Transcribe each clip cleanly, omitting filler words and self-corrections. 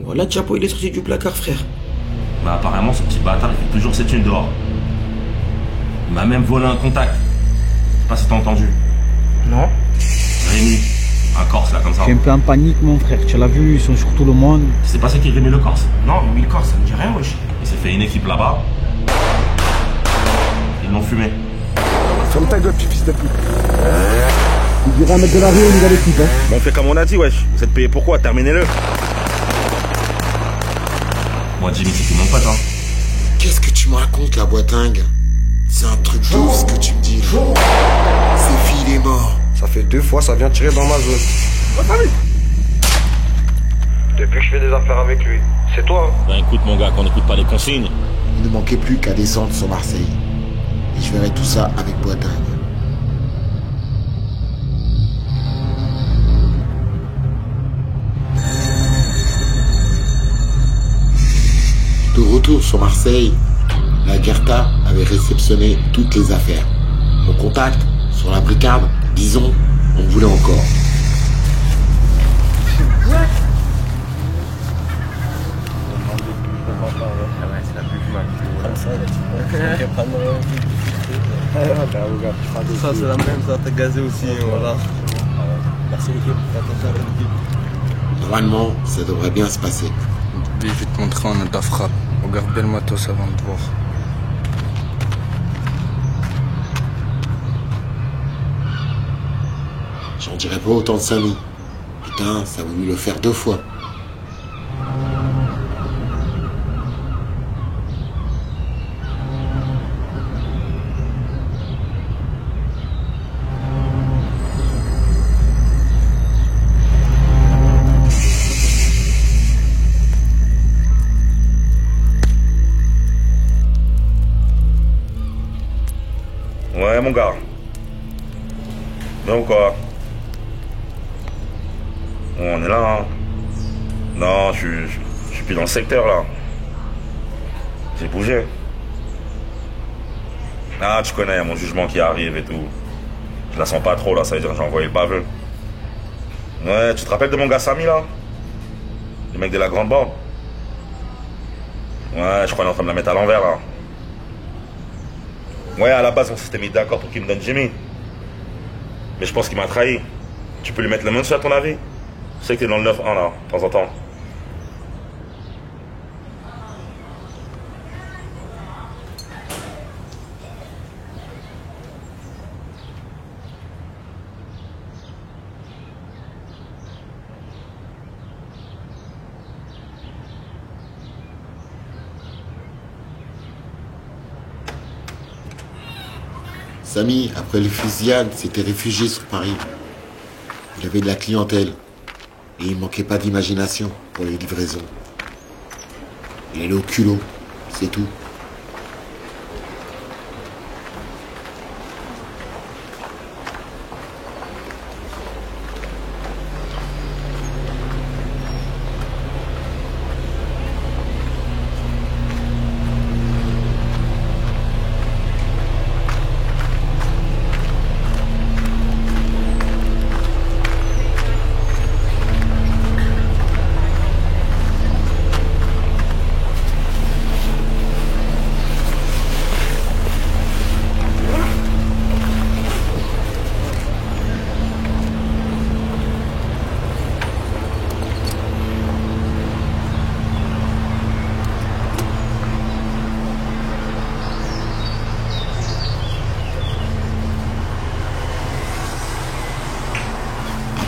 Voilà, Chapo, il est sorti du placard, frère. Bah apparemment, ce petit bâtard, il fait toujours ses thunes dehors. Il m'a même volé un contact. Je sais pas si t'as entendu. Non. Rémi, un Corse là, comme ça. Je suis un peu en panique, mon frère. Tu l'as vu, ils sont sur tout le monde. Tu sais pas c'est qui Rémi le Corse? Non, mais le corps, ça me dit rien, wesh. Il s'est fait une équipe là-bas. Ils l'ont fumé. Ferme ta gueule, petit fils de pute. Il dirait à mettre de la rue au niveau de l'équipe, hein. Bon, on fait comme on a dit, wesh. Vous êtes payé pourquoi? Terminez-le. Moi, Jimmy, c'est tout mon pote, hein. Qu'est-ce que tu me racontes, la boitingue? C'est un truc de ouf ce que tu me dis. Séfi, il est mort. Ça fait 2 fois, ça vient tirer dans ma zone. Depuis que je fais des affaires avec lui. C'est toi, hein. Ben écoute, mon gars, qu'on n'écoute pas les consignes. Il ne manquait plus qu'à descendre sur Marseille. Et je verrai tout ça avec boitingue. De retour sur Marseille, la Guerta avait réceptionné toutes les affaires. Mon contact, sur la bricade, disons, on voulait encore. Ça c'est la même, ça t'as gazé aussi, voilà. Merci l'équipe. Normalement, ça devrait bien se passer. Je vais te montrer en état frappe. Regarde bien le matos avant de voir. J'en dirais pas autant de Samy. Putain, ça a voulu le faire 2 fois. Ouais, mon gars. Bien ou quoi? On est là, hein. Non, je suis plus dans le secteur, là. J'ai bougé. Ah, tu connais, mon jugement qui arrive et tout. Je la sens pas trop, là, ça veut dire que j'ai envoyé le baveux. Ouais, tu te rappelles de mon gars Samy, là? Le mec de la grande borne? Ouais, je crois qu'il est en train de la mettre à l'envers, là. Ouais, à la base, on s'était mis d'accord pour qu'il me donne Jimmy. Mais je pense qu'il m'a trahi. Tu peux lui mettre la main dessus, à ton avis? Je sais que t'es dans le 9-1, là, de temps en temps. Samy, après les fusillades, s'était réfugié sur Paris. Il avait de la clientèle. Et il manquait pas d'imagination pour les livraisons. Il allait au culot, c'est tout.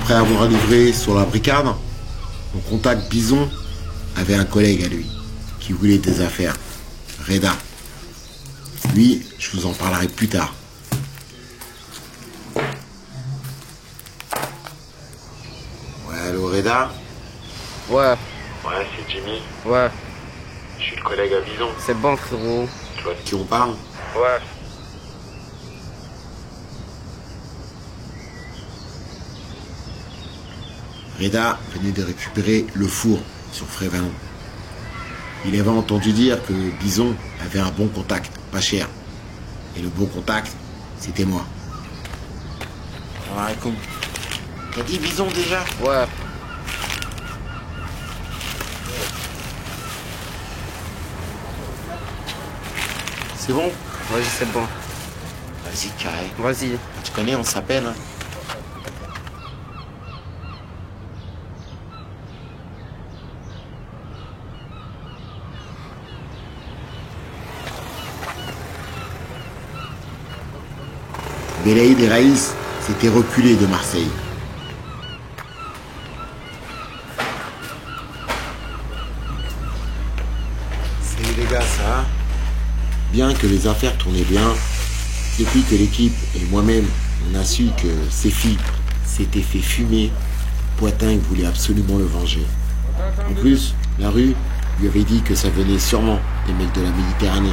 Après avoir livré sur la bricade, mon contact Bison avait un collègue à lui qui voulait des affaires, Reda. Lui, je vous en parlerai plus tard. Ouais, allô Reda? Ouais, Ouais, c'est Jimmy. ouais, Je suis le collègue à Bison. c'est bon frérot. Tu vois de qui on parle? Ouais. Reda venait de récupérer le four sur Frévalon. Il avait entendu dire que Bison avait un bon contact, pas cher. Et le bon contact, c'était moi. Alaikum. T'as dit Bison déjà? Ouais. C'est bon? Vas-y, c'est bon. Vas-y, carré. Vas-y. Tu connais, on s'appelle, hein. Belaïd et Raïs s'étaient reculés de Marseille. Salut les gars, ça va? Bien que les affaires tournaient bien, depuis que l'équipe et moi-même on a su que Séfi s'était fait fumer, Poitingue voulait absolument le venger. En plus, la rue lui avait dit que ça venait sûrement des mecs de la Méditerranée.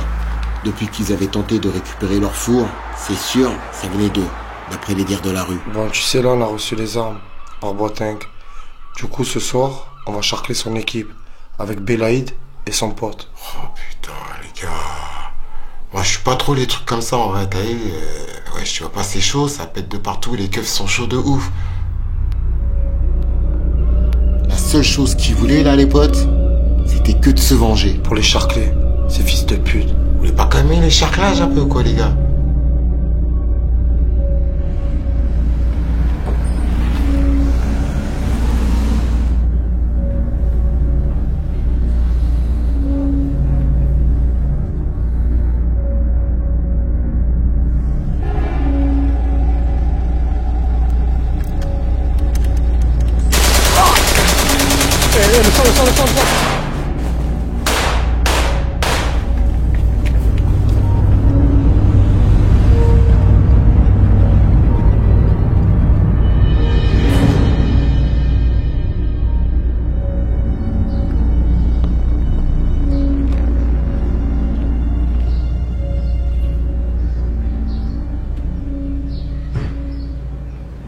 Depuis qu'ils avaient tenté de récupérer leur four, c'est sûr, ça venait d'eux, d'après les dires de la rue. Bon, tu sais, là, on a reçu les armes par Boateng. Du coup, ce soir, on va charcler son équipe avec Belaïd et son pote. Oh putain, les gars. Moi, je suis pas trop les trucs comme ça, en vrai, t'as vu. Ouais, tu vois pas, c'est chaud, ça pète de partout, les keufs sont chauds de ouf. La seule chose qu'ils voulaient, là, les potes, c'était que de se venger. Pour les charcler, ces fils de pute. Vous voulez pas calmer les charclages un peu, quoi, les gars?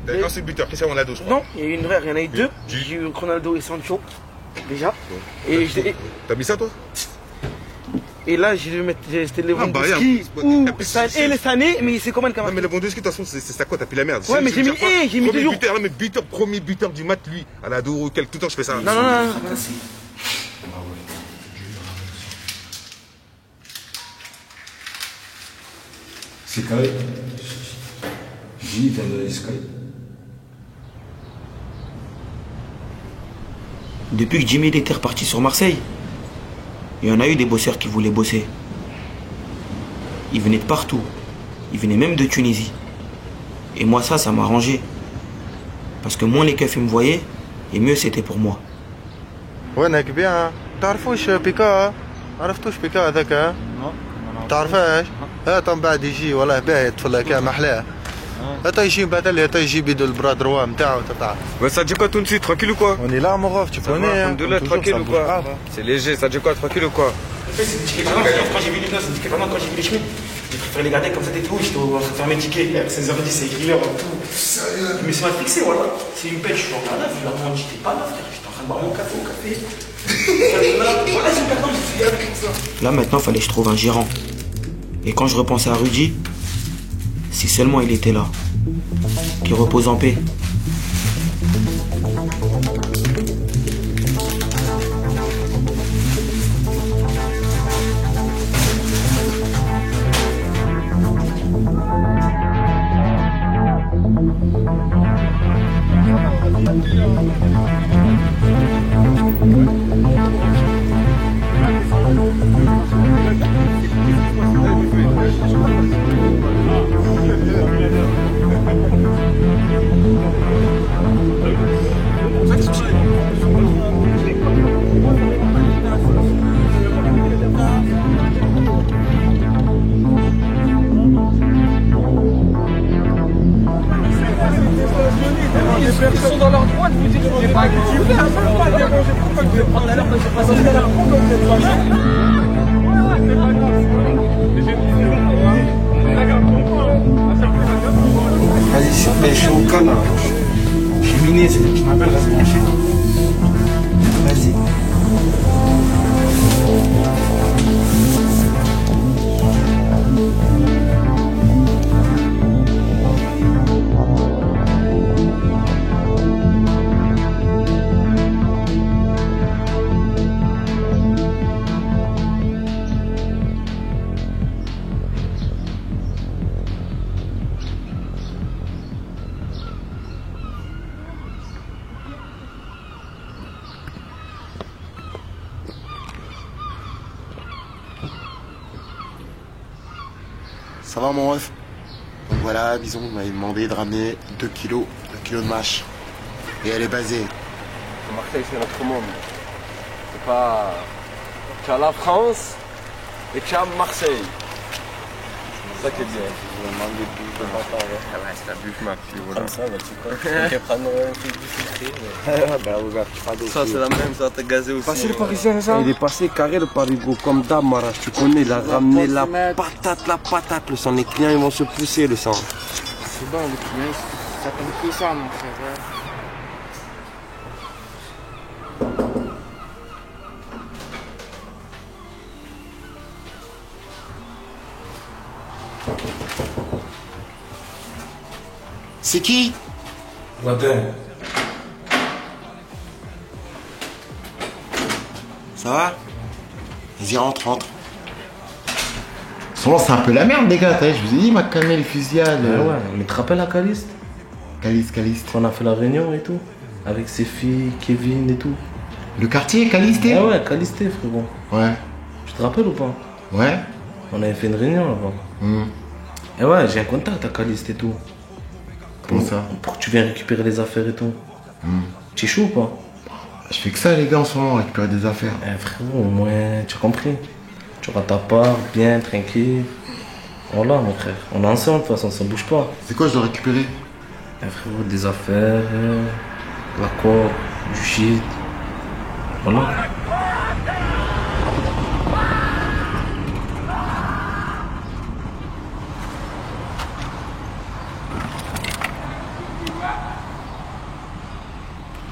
D'accord, c'est le buteur. Qu'est-ce qu'on a d'autre? Non, il y a eu une vraie, il y en a eu deux. J'ai eu Ronaldo et Sancho, déjà. T'as mis ça, toi? Et là, j'ai dû mettre, c'était Lewandowski et les Sané, mais c'est comment le Non, camarade? mais Lewandowski, de toute façon, c'est ça quoi? T'as pris la merde. Ouais, mais j'ai mis toujours. Premier buteur du match, lui. À la dos, tout le temps, je fais ça. Non. C'est carré. J'ai dit, Sky. Depuis que Jimmy était reparti sur Marseille, il y en a eu des bosseurs qui voulaient bosser. Ils venaient de partout. Ils venaient même de Tunisie. Et moi, ça m'a arrangé. Parce que moins les keufs ils me voyaient, et mieux c'était pour moi. وينك بيها؟ تعرفوش بيكا؟ عرفتوش بيكا هذاك؟ تعرفاش؟ هات من بعد يجي والله باهي طفل هكا محلاه. هتا يجي بدل هتا يجي بيدو البرادروا نتاعو تتاع. Ouais, ça dit quoi tout de suite, tranquille ou quoi? On est là mon ref, tu connais hein? Alhamdoulilah, tranquille ou quoi? C'est léger, ça dit quoi, tranquille ou quoi? Quand j'ai vu les gars, quand j'ai vu les chemins, j'ai préféré les garder comme ça et tout, j'étais en train de faire mes tickets. À 16h10, c'est écrit l'heure, tout. Mais c'est mal fixé, voilà. C'est une pelle, je suis en train de je leur demande, j'étais pas là, frère, j'étais en train de boire mon café au café. Voilà, c'est maintenant, j'ai fait avec ça. Là, maintenant, fallait que je trouve un gérant. Et quand je repensais à Rudy, si seulement il était là, qu'il repose en paix. Ils sont dans leur droit de vous dire que c'est pas super, même pas déranger. Pourquoi je vais prendre la leur, j'ai pas sorti la leur. Pourquoi vous êtes pas bien? Ouais, c'est pas grave. Vas-y, s'il te plaît, je suis au canard. Je suis miné, je m'appelle, reste branché. Vas-y. Ça va mon ref? Donc voilà, Bison m'avait demandé de ramener 2 kilos de mâche. Et elle est basée. Marseille, c'est notre monde. C'est pas... Tu as la France et tu as Marseille. C'est ça qui est bien. Je vais demander de bouffe de matin. Ouais, c'est la bouffe, ma fille. Voilà. Comme ça, bah, tu crois. Je vais prendre un truc du filtré. Bah, regarde, tu feras d'autres. Ça, c'est la même, ça, t'as gazé aussi. Passé le Parisien, ça? Il est passé carré le Parigo, comme d'hab, Marache. Tu connais, il a ramené la patate, le sang. Les clients, ils vont se pousser, le sang. C'est bon, les clients, ça connaît que ça, mon frère. C'est qui? Matin. Ça va? Vas-y, rentre. Souvent, c'est un peu la merde, les gars. Je vous ai dit, il m'a calmé les fusillades. Ouais, mais tu te rappelles à Caliste? Caliste. On a fait la réunion et tout. Avec ses filles, Kevin et tout. Le quartier, Caliste? Ah ouais, Caliste, frérot. Ouais. Tu te rappelles ou pas? Ouais. On avait fait une réunion là-bas. Et ouais, j'ai un contact à Caliste et tout. Comment ça? Pour que tu viennes récupérer les affaires et tout. Tu es chaud ou pas? Je fais que ça, les gars, en ce moment, récupérer des affaires. Frérot, au moins, tu as compris. Tu auras ta part, bien, tranquille. Voilà, mon frère. On est ensemble, de toute façon, ça bouge pas. C'est quoi, je dois récupérer? Frérot, des affaires, la coque, du shit. Voilà.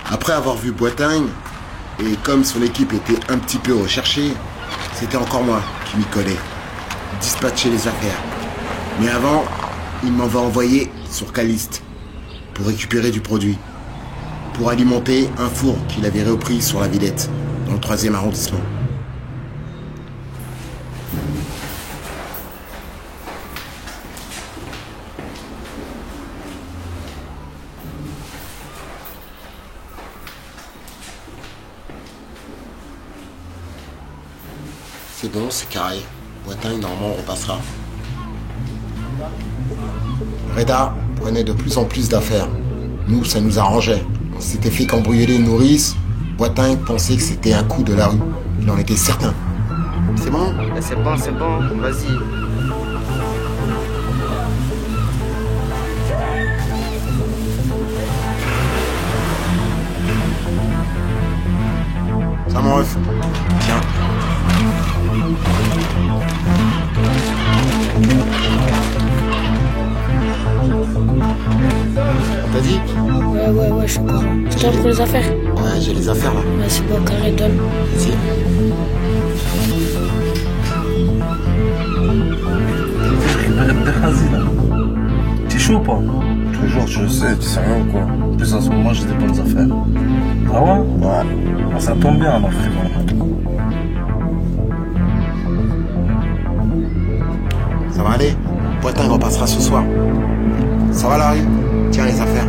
Après avoir vu Boiteng, et comme son équipe était un petit peu recherchée, c'était encore moi qui m'y collais. Dispatcher les affaires. Mais avant, il m'avait envoyé sur Caliste pour récupérer du produit. Pour alimenter un four qu'il avait repris sur la Villette, dans le 3e arrondissement. C'est bon, c'est carré. Boiteng, normalement, on repassera. Reda prenait de plus en plus d'affaires. Nous, ça nous arrangeait. On s'était fait cambrioler une nourrice. Boiteng pensait que c'était un coup de la rue. Il en était certain. C'est bon? C'est bon, vas-y. Ça, mon ref. Tiens. T'as dit? Ouais, je suis encore. C'est toi pour les affaires? Ouais, j'ai les affaires là. Ouais, c'est bon, carré, donne. Vas-y. T'es chaud ou pas? Toujours, je sais, tu sais rien ou quoi? En plus, en ce moment, j'ai des bonnes affaires. Ah ouais? Ouais. Ah, ça tombe bien alors, frérot. Ça va aller? Boiteng repassera ce soir. Ça va la rue? Tiens les affaires.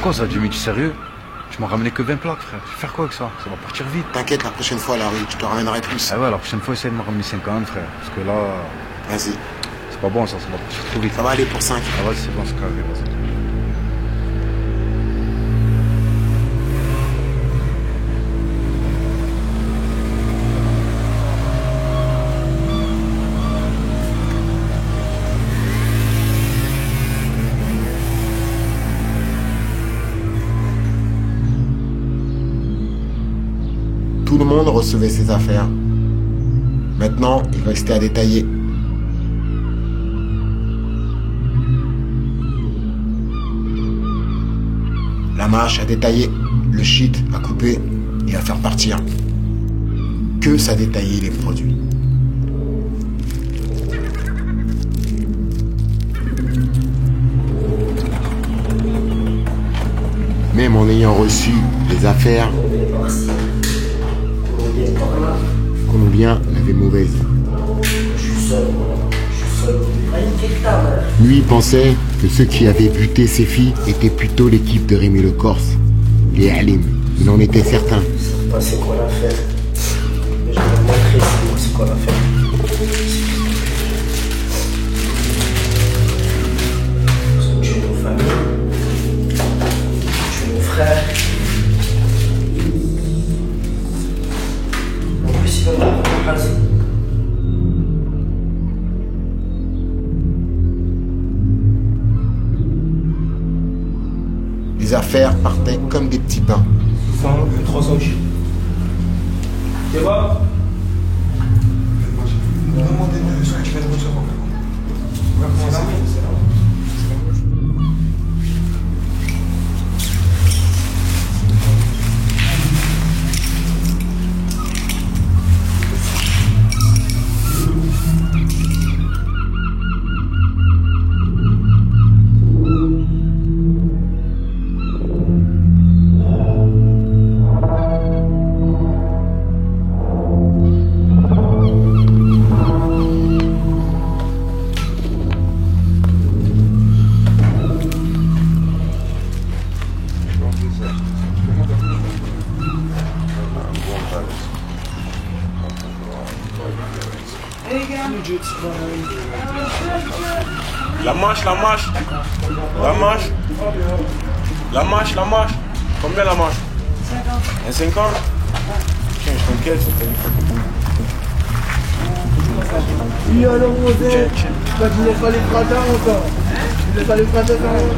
Quoi ça, Jimmy, tu es sérieux? Je m'en ramenais que 20 plaques, frère. Je vais faire quoi avec ça? Ça va partir vite. T'inquiète, la prochaine fois, la rue, je te ramènerai plus. Ah ouais, la prochaine fois, essaye de me ramener 50, frère. Parce que là... Vas-y. C'est pas bon, ça va partir trop vite. Ça va aller pour 5. Ah vas-y, c'est bon, c'est carré, vas-y. Tout le monde recevait ses affaires. Maintenant, il restait à détailler. La mâche à détailler, le shit à couper et à faire partir. Que ça détaillait les produits. Même en ayant reçu les affaires, Colombien l'avait mauvaise. Lui pensait que ceux qui avaient buté ses filles étaient plutôt l'équipe de Rémi le Corse, les Halim. Il en était certain. C'est quoi l'affaire? Je vais te montrer c'est quoi l'affaire. Les affaires partaient comme des petits pains. 300 G. C'est bon? Demandez-moi ce que tu viens de recevoir. La manche. Combien la manche? 50. Tiens, je t'inquiète, c'est pas Oui, alors, Rosé, toi, tu laisses pas les fratins encore. Tu laisses pas les fratins quand même.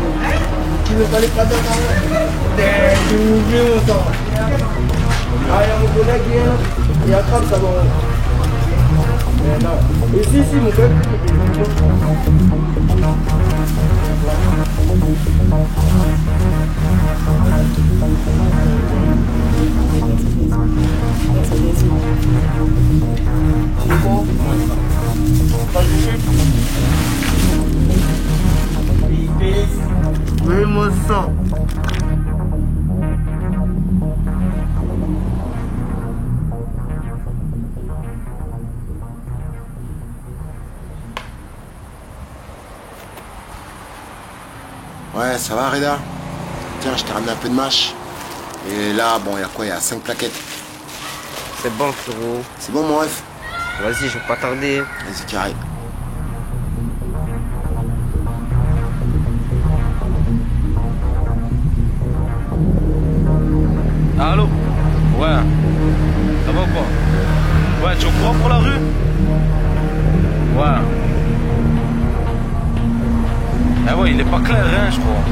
Tu laisses pas les fratins quand même. Tu m'oublies, mon sang. Ah, il y a mon collègue qui est là. Il y a Crab, ça va. Mais non. Et si, mon frère. Oui, mon sang. Ouais, ça va, Reda? Tiens, je t'ai ramené un peu de mâche. Et là, bon, il y a quoi? Il y a 5 plaquettes. C'est bon, frérot. C'est bon, mon ref? Vas-y, je vais pas tarder. Vas-y, carré. Allô? Ouais. Ça va ou quoi? Ouais, tu es au courant pour la rue? Ouais. Eh ouais, il est pas clair, hein, je crois.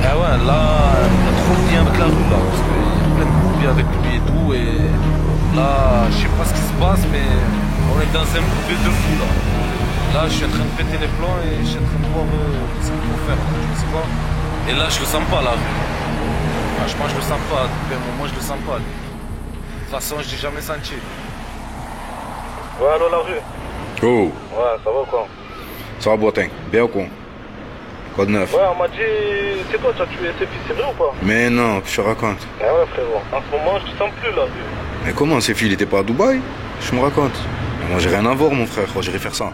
Eh ouais, là, il y a trop de liens avec la rue, là, parce qu'il y a plein de coupés avec lui et tout, et là, je sais pas ce qui se passe, mais on est dans un coupé de fou, là. Là, je suis en train de péter les plans et je suis en train de voir ce qu'il faut faire, tu sais quoi. Et là, je le sens pas, la rue. Franchement, je le sens pas, depuis un moment, je le sens pas, lui. De toute façon, je l'ai jamais senti. Ouais, allô, la rue? Oh, Ouais, ça va ou quoi? ça va, Boateng? Bien ou quoi? Quoi de neuf? Ouais, on m'a dit, c'est toi, tu as tué ses filles, c'est vrai ou pas? Mais non, je te raconte. Ah ouais, frérot, en ce moment, je te sens plus, là. Mais comment, ces filles, il était pas à Dubaï? Je me raconte. Moi, j'ai rien à voir, mon frère, j'irai faire ça.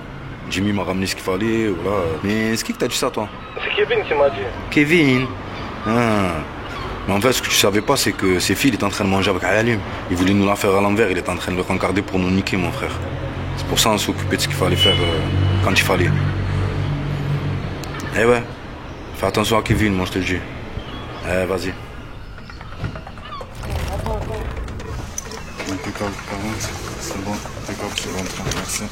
Jimmy m'a ramené ce qu'il fallait, voilà. Mais c'est qui t'a dit ça, toi? C'est Kevin qui m'a dit. Kevin? Ah. Mais en fait, ce que tu savais pas, c'est que ses filles, il était en train de manger avec Ayalim. Il voulait nous la faire à l'envers, il était en train de le rencarder pour nous niquer, mon frère. C'est pour ça qu'on s'occupait de ce qu'il fallait faire quand il fallait. Eh ouais, fais attention à Kevin, moi je te le dis. Eh, vas-y. Impeccable, 40, c'est bon, impeccable, c'est bon, merci.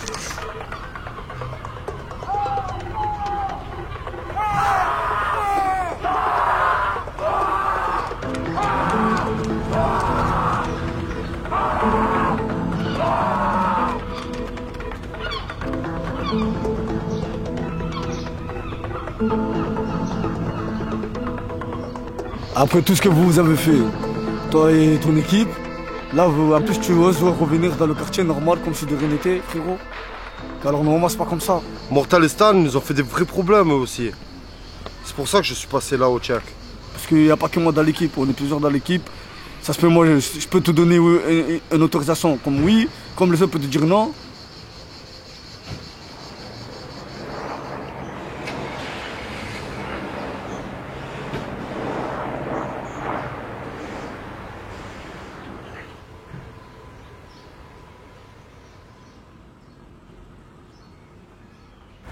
Après tout ce que vous avez fait, toi et ton équipe, là, en plus tu oses revenir dans le quartier normal comme si de rien n'était, frérot. Alors normalement c'est pas comme ça. Mortal et Stan nous ont fait des vrais problèmes eux aussi. C'est pour ça que je suis passé là au Tchèque. Parce qu'il n'y a pas que moi dans l'équipe, on est plusieurs dans l'équipe. Ça se peut, moi je peux te donner une autorisation comme oui, comme les autres peuvent te dire non.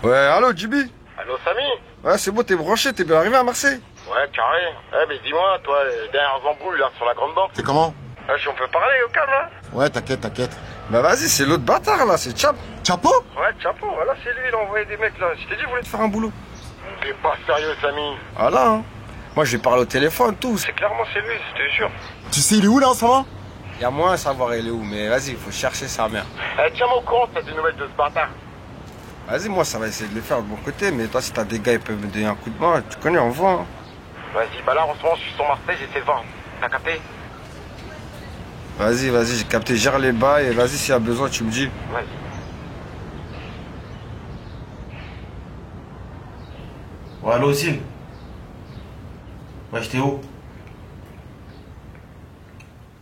Ouais, allô Jibi? Allô Samy? Ouais, c'est bon, t'es branché, t'es bien arrivé à Marseille? Ouais, carré. Eh, mais dis-moi, toi, les dernières embrouilles là sur la grande banque. C'est comment? Si on peut parler au calme, hein? Ouais, t'inquiète, t'inquiète. Bah vas-y, c'est l'autre bâtard là, c'est Chap. Chapeau? Ouais, Chapeau, voilà, c'est lui, il a envoyé des mecs là. Je t'ai dit, il voulait te faire un boulot. T'es pas sérieux, Samy? Ah là, hein. Moi, je vais parler au téléphone, tout. C'est clairement chez lui, je te jure. Tu sais, il est où là en ce moment? Il y a moins à savoir il est où, mais vas-y, il faut chercher sa mère. Tiens-moi au courant, t'as des nouvelles de ce bâtard. Vas-y, moi, ça va essayer de le faire de mon côté, mais toi, si t'as des gars, ils peuvent me donner un coup de main. Tu connais, on voit. Hein. Vas-y, bah là, en ce moment, je suis sur Marseille, j'essaie de voir. T'as capté? Vas-y, j'ai capté, gère les bails, et vas-y, s'il y a besoin, tu me dis. Vas-y. Ouais, allô, Sim. Ouais, j'étais où?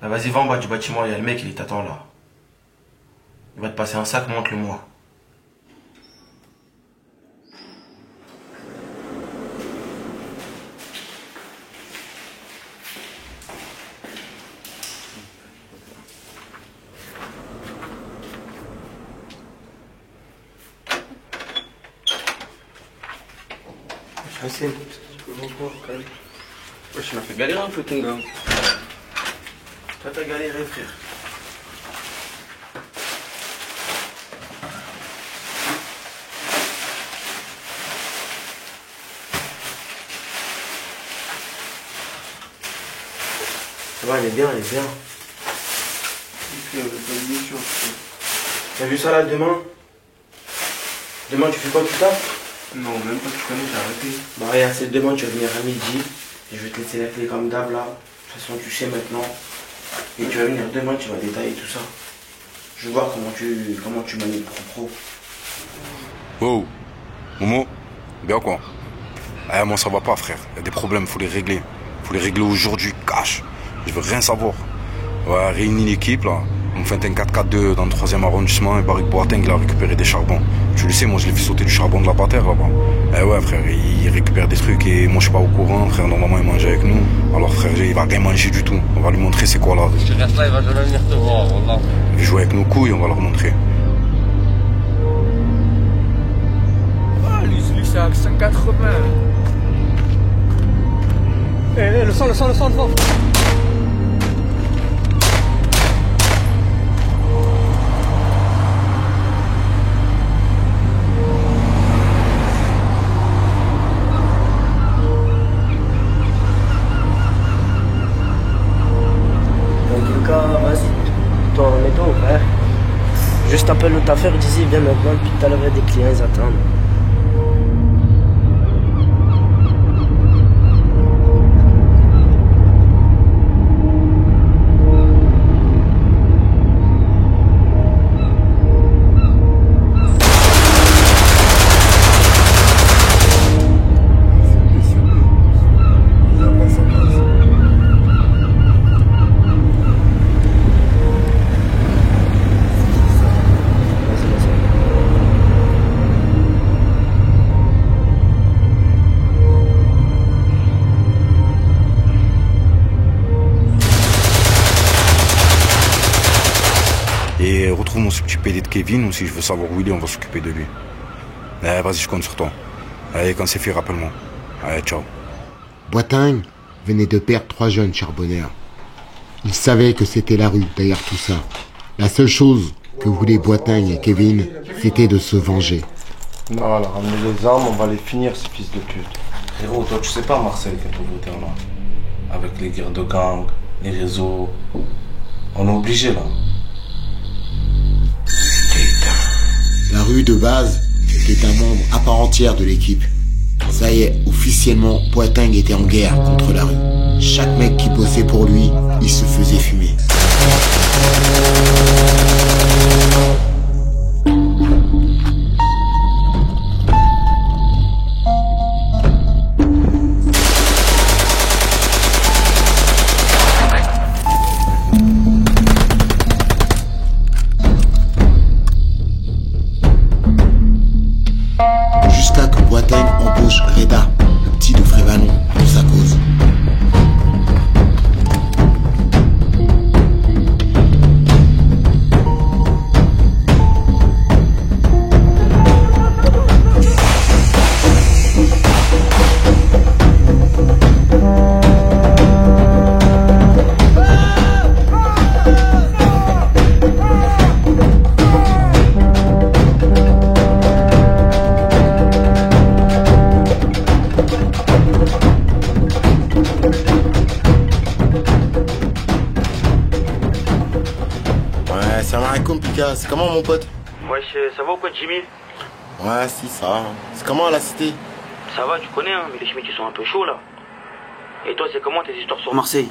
Bah, vas-y, va en bas du bâtiment, il y a le mec, il t'attend là. Il va te passer un sac, monte-le moi. Hassim, tu peux m'en voir, ouais, je m'as fait galérer un peu ton gars. Toi t'as galéré frère. Ça va, elle est bien, elle est bien. T'as vu ça là demain? Demain tu fais quoi, tu taffes? Non, même pas, tu connais, j'ai arrêté. Bah regarde, c'est demain, tu vas venir à midi. Et je vais te laisser la clé comme d'hab là. De toute façon, tu sais maintenant. Et tu vas venir demain, tu vas détailler tout ça. Je vais voir comment tu manies le pro. Oh, Momo, bien quoi? Moi ça va pas frère, il y a des problèmes, faut les régler. Faut les régler aujourd'hui, cash. Je veux rien savoir. Ouais, réunis l'équipe là. On fait un 4-4-2 dans le 3e arrondissement et Barrick Boateng il a récupéré des charbons. Tu le sais, moi je l'ai fait sauter du charbon de la patère là-bas. Ouais frère, il récupère des trucs et moi je suis pas au courant, frère, normalement il mange avec nous. Alors frère, il va rien manger du tout. On va lui montrer c'est quoi là. Je reste là, il va jamais venir te voir, wallah. Il va jouer avec nos couilles, on va leur montrer. Oh, lui c'est à 180. Le sang devant. Vas-y, toi, on est donc, frère. Juste appelle le taffeur, dis-y, viens maintenant, depuis tout à l'heure, il y a des clients, ils attendent. Et retrouve-moi ce petit PD de Kevin, ou si je veux savoir où il est, on va s'occuper de lui. Vas-y, je compte sur toi. Allez, quand c'est fait, rappelle-moi. Allez, ciao. Boateng venait de perdre 3 jeunes charbonneurs. Il savait que c'était la rue derrière tout ça. La seule chose que voulaient Boateng et Kevin, c'était de se venger. Non, là, ramenez les armes, on va les finir, ces fils de pute. Frérot, toi, tu sais pas Marseille, quelle pauvreté on a. Avec les guerres de gang, les réseaux. On est obligé là. La rue de base était un membre à part entière de l'équipe. Ça y est, officiellement, Boateng était en guerre contre la rue. Chaque mec qui bossait pour lui, il se faisait fumer. Jusqu'à que Boateng embauche Reda, le petit de Frévalon, pour sa cause. Pika, c'est comment mon pote? Wesh, ça va ou quoi Jimmy? Ouais, si, ça va. C'est comment à la cité? Ça va, tu connais, hein, mais les Schmitt ils sont un peu chauds là. Et toi, c'est comment tes histoires sur Marseille?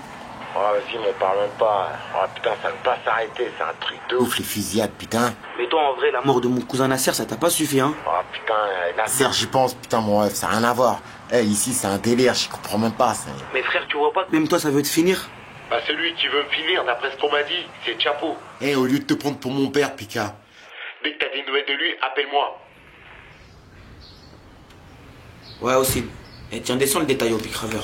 Oh, vas-y, m'en parle même pas. Oh putain, ça ne peut pas s'arrêter, c'est un truc de ouf, les fusillades, putain. Mais toi, en vrai, la mort de mon cousin Nasser, ça t'a pas suffi, hein? Oh putain, Nasser, j'y pense, putain, mon rêve, ça n'a rien à voir. Ici, c'est un délire, j'y comprends même pas. Mais frère, tu vois pas que même toi, ça veut te finir? Bah, celui qui veut me finir, d'après ce qu'on m'a dit, c'est Chapeau. Au lieu de te prendre pour mon père, Pika, dès que t'as des nouvelles de lui, appelle-moi. Ouais, aussi. Et tiens, descends le détail au picraveur.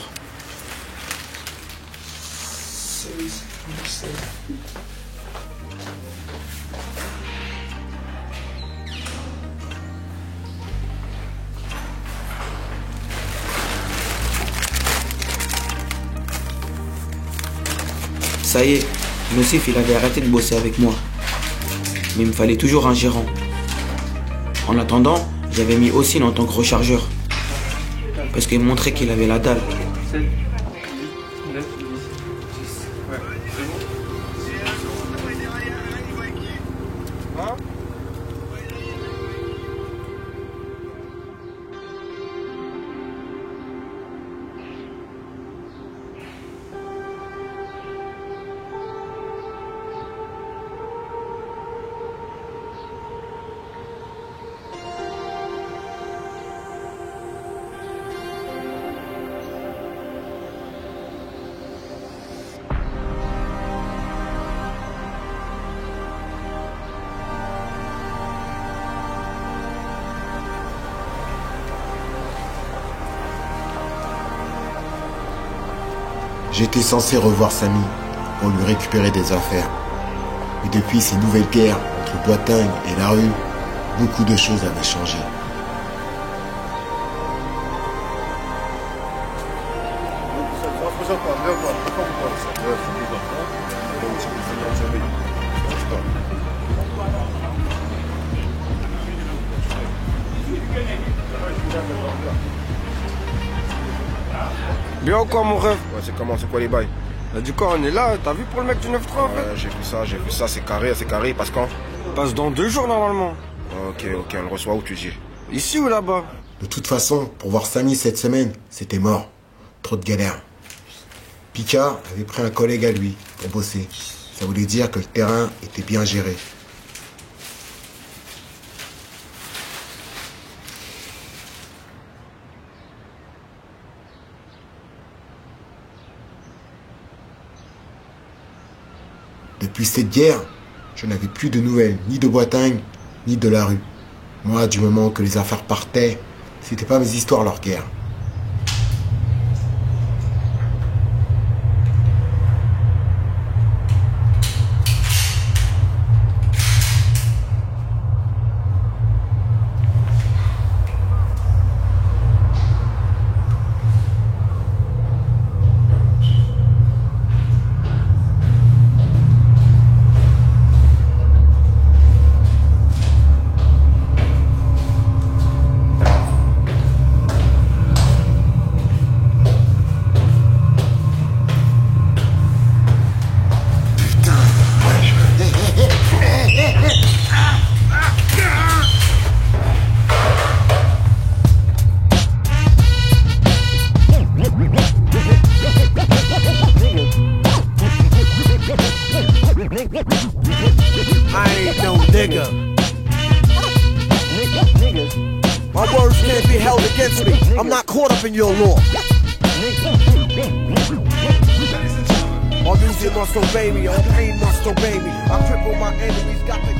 Ça y est, Nocif il avait arrêté de bosser avec moi. Mais il me fallait toujours un gérant. En attendant, j'avais mis Ossine en tant que rechargeur. Parce qu'il me montrait qu'il avait la dalle. J'étais censé revoir Samy pour lui récupérer des affaires. Mais depuis ces nouvelles guerres entre Boitingue et la rue, beaucoup de choses avaient changé. Bien ou quoi mon rêve? Ouais, c'est comment? C'est quoi les bails? Du coup on est là, t'as vu pour le mec du 9-3 en fait? J'ai vu ça, c'est carré, il passe quand? Passe dans 2 jours normalement. Ok, on le reçoit où tu dis? Ici ou là-bas? De toute façon, pour voir Samy cette semaine, c'était mort. Trop de galères. Pika avait pris un collègue à lui pour bosser. Ça voulait dire que le terrain était bien géré. Depuis cette guerre, je n'avais plus de nouvelles, ni de Boitingue, ni de la rue. Moi, du moment que les affaires partaient, c'était pas mes histoires leur guerre. I ain't no nigga. My words can't be held against me. I'm not caught up in your law. All music must obey me, all pain must obey me. I cripple my enemies, got the